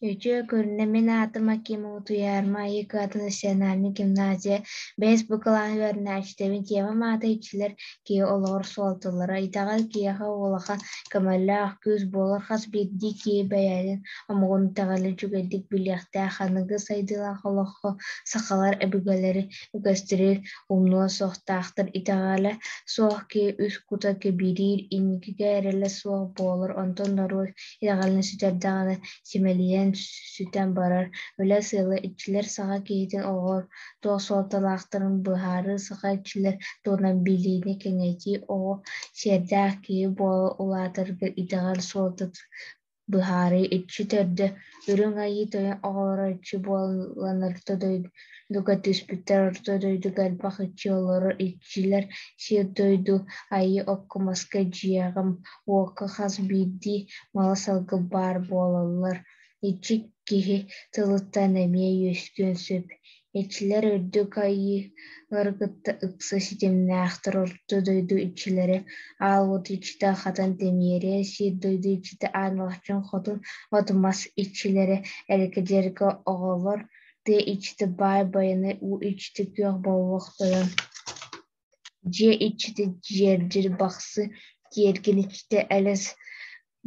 Ече көрнемен атыма кем утуярма Екаты национальный гимназия бес букалан вернәчтебин тема мата ичилер ки олор суалтылары итагал кияха олаха камаллах күз болар хас бидди ки бәялин амгон тагалы жүгедик билехтә ханыгы сайдыла холохо сакалар эбүгәләре үгәстирер умно сохтахтыр итагала суох ки үс кута ки бирир инникигә эреле суох болар онтон нору итагалны сүтәрдәганы Симелиен сүтен барар, өлі сылы итчилер саға кейтен оғыр, туа суаталақтырын бұхары саға итчилер туынан билейіне кеңети оғы сердәк кейі болы улатыргыр итағар суатып бұхары итчи төрді, үрін айы тойын оғыр итчи боланырты дойды. Дуга түспүттер орто дойду галбах итчи олору итчилер сир дойду айы оккумаска жиягам уока хас бидди мала салгы бар болалар. Ичи киһи тылыттан эмиэ үөскүн сөп. Ичилэр өрдүк айы ыргытта ыкса ситемнээхтэр орто дойду ичилэри аалбут ичите хатан темиэри сир дойду ичите ааналахчын хотун отумас ичилэри эрекедерге оҕолор те ичите баай байыны у ичите күөх болуох тойон дьиэ ичите дьиэрдир бахсы киэргин ичите элес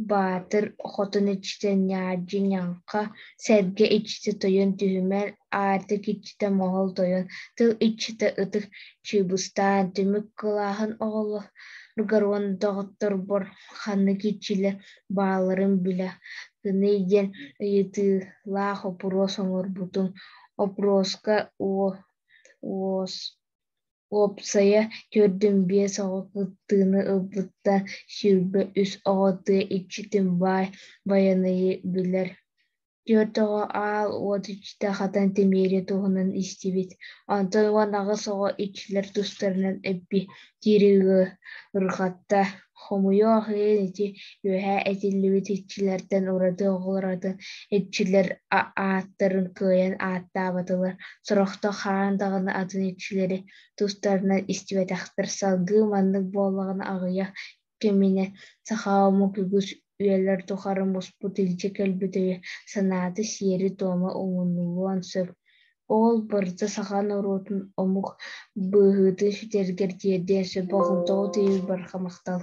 Baatır hotun içte nyacı nyanka serge içte toyun tühümen artık içte mohol toyun tıl içte ıtık çubustan tümük kılahın oğlu rugarwan doktor bor hanı geçiler bağlarım bile gınıygen yıtı la hopros onur butun oproska Опсая көрдүм бие соҕотыны ылбыттан сүүрбэ үс оҕотыа иччитин байаныйы билэр. Түөртөҕө аал уот ичте хатан темиэри туһунан истибит. Онтон уонаҕы соҕо ичилэр тустарынан эппи тиирыгы ырхатта. Хомуйуох ыын ити үөһэ этиллибит иччилэртэн урады оҕолоратын иччилэр ааттарын кыайан ааттаабатылар. Сорохтох хаан даҕаны атын иччилэри тустарынан истибэтэхтэр салгыы маннык буоллаҕына аҕыйах кэминэ сахааму күгүс үөлэр тухары муспут илдьэ кэлбитэйэ санааты сиэри туома уҥуннулуон сөп. Ол бырдьа сахан уруутун омук быыһыты ситэргэр тиэрдиэн сөп оҕунтоҕу тыйыр барха махтал.